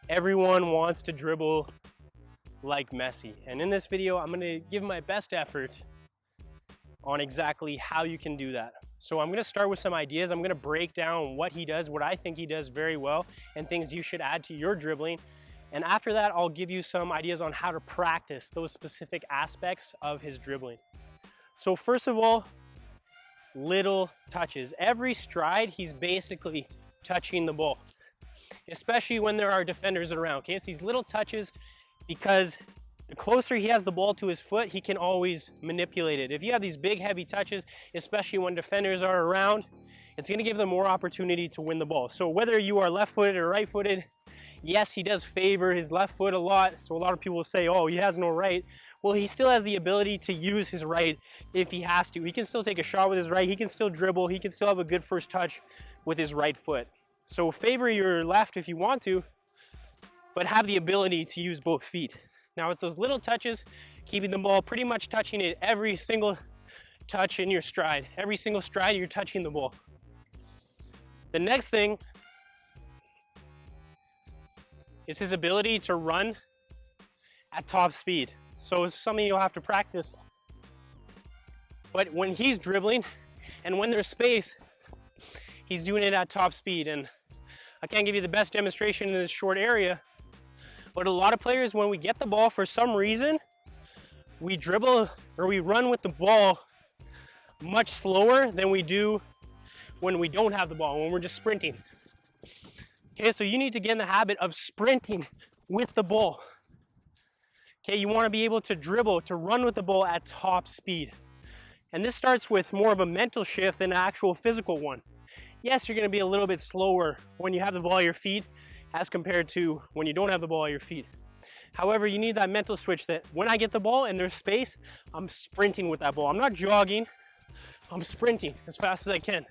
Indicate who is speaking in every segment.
Speaker 1: Everyone wants to dribble like Messi. And in this video, I'm gonna give my best effort on exactly how you can do that. So I'm gonna start with some ideas. I'm gonna break down what he does, what I think he does very well, and things you should add to your dribbling. And after that, I'll give you some ideas on how to practice those specific aspects of his dribbling. So first of all, little touches. Every stride, he's basically touching the ball, especially when there are defenders around. Okay, it's these little touches, because the closer he has the ball to his foot, he can always manipulate it. If you have these big, heavy touches, especially when defenders are around, it's gonna give them more opportunity to win the ball. So whether you are left-footed or right-footed, yes, he does favor his left foot a lot. So a lot of people will say, oh, he has no right. Well, he still has the ability to use his right if he has to. He can still take a shot with his right. He can still dribble. He can still have a good first touch with his right foot. So favor your left if you want to, but have the ability to use both feet. Now it's those little touches, keeping the ball pretty much touching it every single touch in your stride. Every single stride, you're touching the ball. The next thing is his ability to run at top speed. So it's something you'll have to practice. But when he's dribbling and when there's space, he's doing it at top speed. And I can't give you the best demonstration in this short area, but a lot of players, when we get the ball, for some reason, we dribble or we run with the ball much slower than we do when we don't have the ball, when we're just sprinting. Okay, so you need to get in the habit of sprinting with the ball. Okay, you want to be able to dribble, to run with the ball at top speed. And this starts with more of a mental shift than an actual physical one. Yes, you're going to be a little bit slower when you have the ball at your feet as compared to when you don't have the ball at your feet. However, you need that mental switch that when I get the ball and there's space, I'm sprinting with that ball. I'm not jogging, I'm sprinting as fast as I can.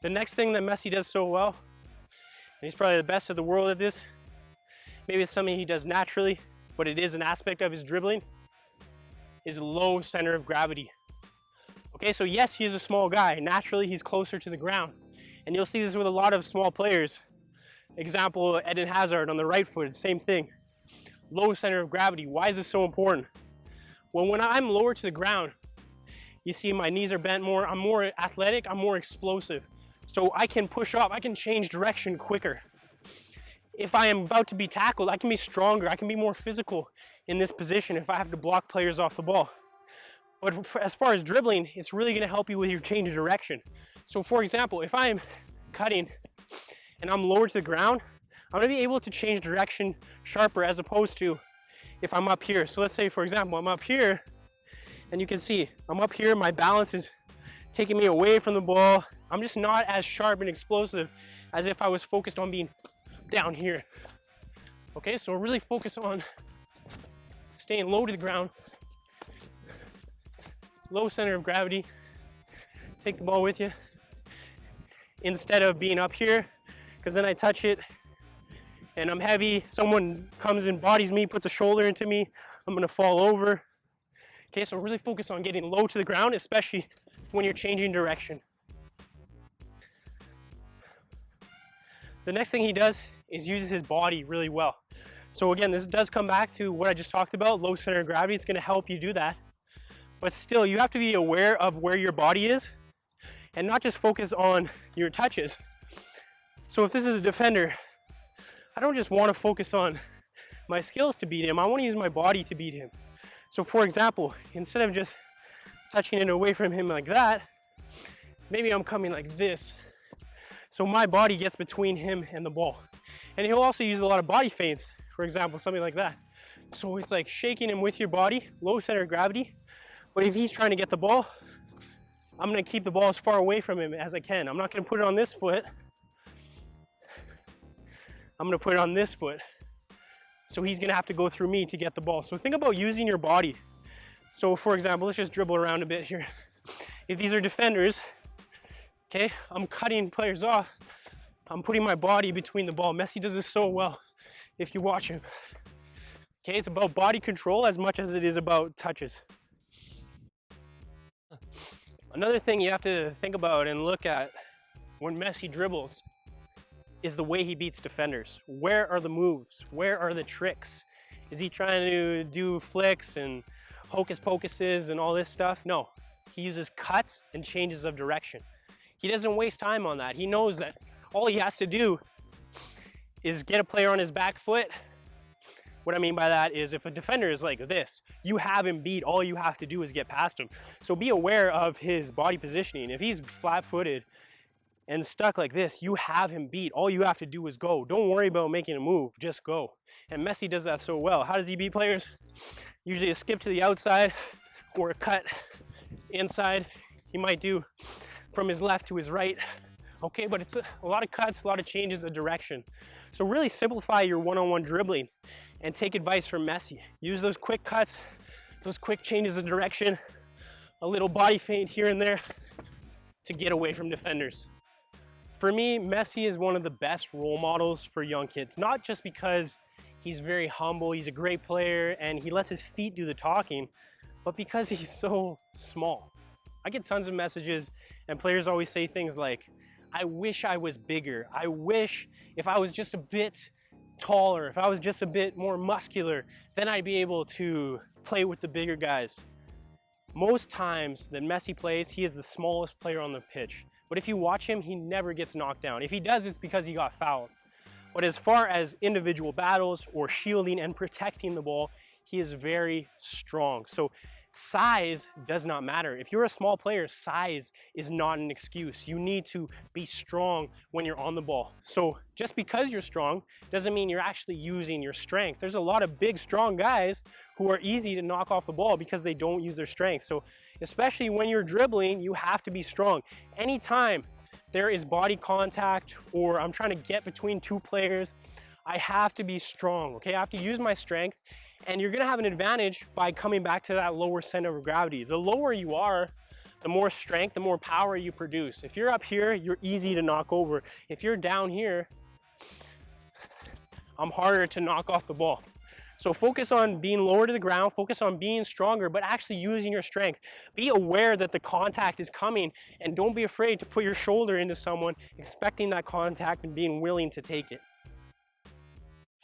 Speaker 1: The next thing that Messi does so well, and he's probably the best of the world at this, maybe it's something he does naturally, but it is an aspect of his dribbling, is low center of gravity. Okay, so yes, he is a small guy. Naturally, he's closer to the ground. And you'll see this with a lot of small players. Example, Eden Hazard on the right foot, same thing. Low center of gravity. Why is this so important? Well, when I'm lower to the ground, you see my knees are bent more, I'm more athletic, I'm more explosive. So I can push up, I can change direction quicker. If I am about to be tackled, I can be stronger, I can be more physical in this position if I have to block players off the ball. But as far as dribbling, it's really gonna help you with your change of direction. So for example, if I'm cutting and I'm lower to the ground, I'm gonna be able to change direction sharper as opposed to if I'm up here. So let's say, for example, I'm up here and you can see I'm up here, my balance is taking me away from the ball. I'm just not as sharp and explosive as if I was focused on being down here. Okay, so really focus on staying low to the ground, low center of gravity, take the ball with you, instead of being up here, because then I touch it and I'm heavy, someone comes and bodies me, puts a shoulder into me, I'm gonna fall over. Okay, so really focus on getting low to the ground, especially when you're changing direction. The next thing he does is uses his body really well. So again, this does come back to what I just talked about, low center of gravity. It's gonna help you do that. But still, you have to be aware of where your body is and not just focus on your touches. So if this is a defender, I don't just want to focus on my skills to beat him, I want to use my body to beat him. So for example, instead of just touching it away from him like that, maybe I'm coming like this. So my body gets between him and the ball. And he'll also use a lot of body feints, for example, something like that. So it's like shaking him with your body, low center of gravity. But if he's trying to get the ball, I'm gonna keep the ball as far away from him as I can. I'm not gonna put it on this foot. I'm gonna put it on this foot. So he's gonna have to go through me to get the ball. So think about using your body. So for example, let's just dribble around a bit here. If these are defenders, okay, I'm cutting players off. I'm putting my body between the ball. Messi does this so well if you watch him. Okay, it's about body control as much as it is about touches. Another thing you have to think about and look at when Messi dribbles is the way he beats defenders. Where are the moves? Where are the tricks? Is he trying to do flicks and hocus pocuses and all this stuff? No, he uses cuts and changes of direction. He doesn't waste time on that. He knows that all he has to do is get a player on his back foot. What I mean by that is if a defender is like this, you have him beat. All you have to do is get past him. So be aware of his body positioning. If he's flat-footed and stuck like this, you have him beat. All you have to do is go. Don't worry about making a move, just go. And Messi does that so well. How does he beat players? Usually a skip to the outside or a cut inside. He might do from his left to his right. Okay, but it's a lot of cuts, a lot of changes of direction. So really simplify your one-on-one dribbling and take advice from Messi. Use those quick cuts, those quick changes of direction, a little body feint here and there to get away from defenders. For me, Messi is one of the best role models for young kids, not just because he's very humble, he's a great player, and he lets his feet do the talking, but because he's so small. I get tons of messages and players always say things like, I wish I was bigger. I wish if I was just a bit taller, if I was just a bit more muscular, then I'd be able to play with the bigger guys. Most times that Messi plays, he is the smallest player on the pitch. But if you watch him, he never gets knocked down. If he does, it's because he got fouled. But as far as individual battles or shielding and protecting the ball, he is very strong. So size does not matter. If you're a small player, size is not an excuse. You need to be strong when you're on the ball. So just because you're strong doesn't mean you're actually using your strength. There's a lot of big, strong guys who are easy to knock off the ball because they don't use their strength. So especially when you're dribbling, you have to be strong. Anytime there is body contact or I'm trying to get between two players, I have to be strong, okay? I have to use my strength, and you're gonna have an advantage by coming back to that lower center of gravity. The lower you are, the more strength, the more power you produce. If you're up here, you're easy to knock over. If you're down here, I'm harder to knock off the ball. So focus on being lower to the ground, focus on being stronger, but actually using your strength. Be aware that the contact is coming, and don't be afraid to put your shoulder into someone, expecting that contact and being willing to take it.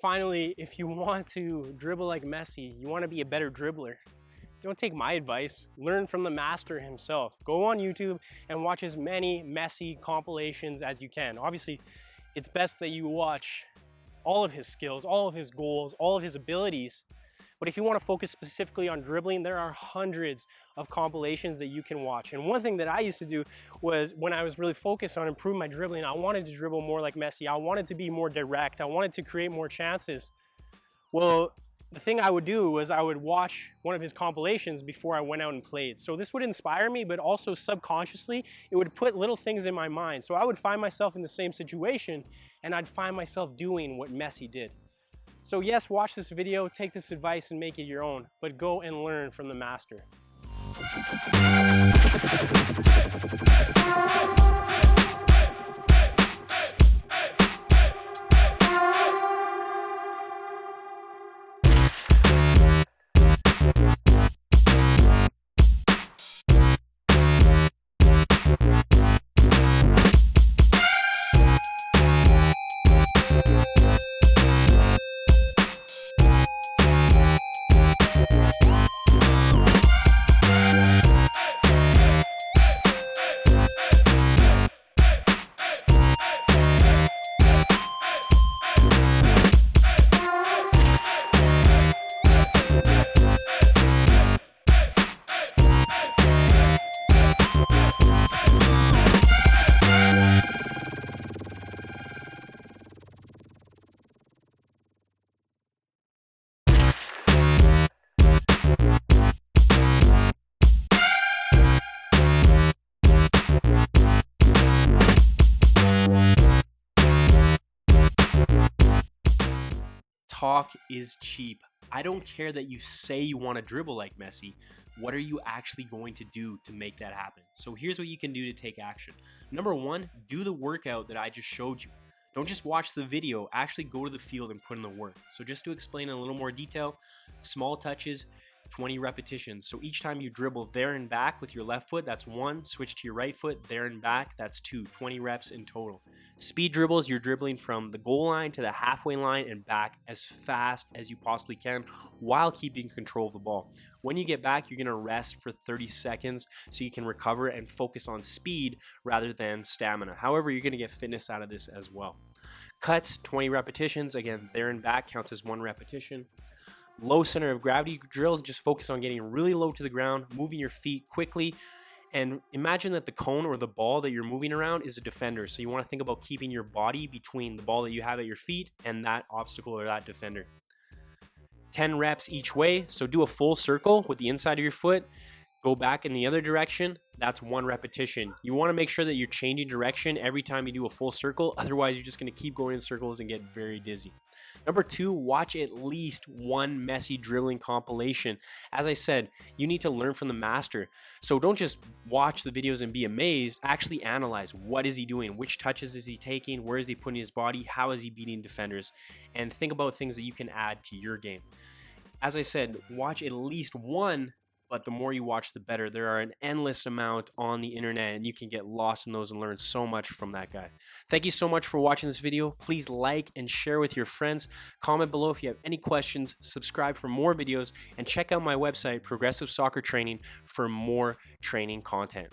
Speaker 1: Finally, if you want to dribble like Messi, you want to be a better dribbler, don't take my advice, learn from the master himself. Go on YouTube and watch as many Messi compilations as you can. Obviously, it's best that you watch all of his skills, all of his goals, all of his abilities. But if you want to focus specifically on dribbling, there are hundreds of compilations that you can watch. And one thing that I used to do was when I was really focused on improving my dribbling, I wanted to dribble more like Messi. I wanted to be more direct. I wanted to create more chances. Well, the thing I would do was I would watch one of his compilations before I went out and played. So this would inspire me, but also subconsciously, it would put little things in my mind. So I would find myself in the same situation and I'd find myself doing what Messi did. So yes, watch this video, take this advice and make it your own, but go and learn from the master. Talk is cheap. I don't care that you say you want to dribble like Messi. What are you actually going to do to make that happen? So here's what you can do to take action. Number one, do the workout that I just showed you. Don't just watch the video, actually go to the field and put in the work. So just to explain in a little more detail, small touches,
Speaker 2: 20 repetitions. So each time you dribble there and back with your left foot, that's 1. Switch to your right foot, there and back, that's 2. 20 reps in total. Speed dribbles, you're dribbling from the goal line to the halfway line and back as fast as you possibly can while keeping control of the ball. When you get back, you're going to rest for 30 seconds so you can recover and focus on speed rather than stamina. However, you're going to get fitness out of this as well. Cuts, 20 repetitions. Again, there and back counts as 1 repetition. Low center of gravity drills, just focus on getting really low to the ground, moving your feet quickly, and imagine that the cone or the ball that you're moving around is a defender. So you want to think about keeping your body between the ball that you have at your feet and that obstacle or that defender. 10 reps each way, so do a full circle with the inside of your foot. Go back in the other direction, that's 1 repetition. You want to make sure that you're changing direction every time you do a full circle, otherwise you're just going to keep going in circles and get very dizzy. Number 2, watch at least 1 Messi dribbling compilation. As I said, you need to learn from the master. So don't just watch the videos and be amazed, actually analyze what is he doing, which touches is he taking, where is he putting his body, how is he beating defenders, and think about things that you can add to your game. As I said, watch at least 1, but the more you watch, the better. There are an endless amount on the internet, and you can get lost in those and learn so much from that guy. Thank you so much for watching this video. Please like and share with your friends. Comment below if you have any questions. Subscribe for more videos, and check out my website, Progressive Soccer Training, for more training content.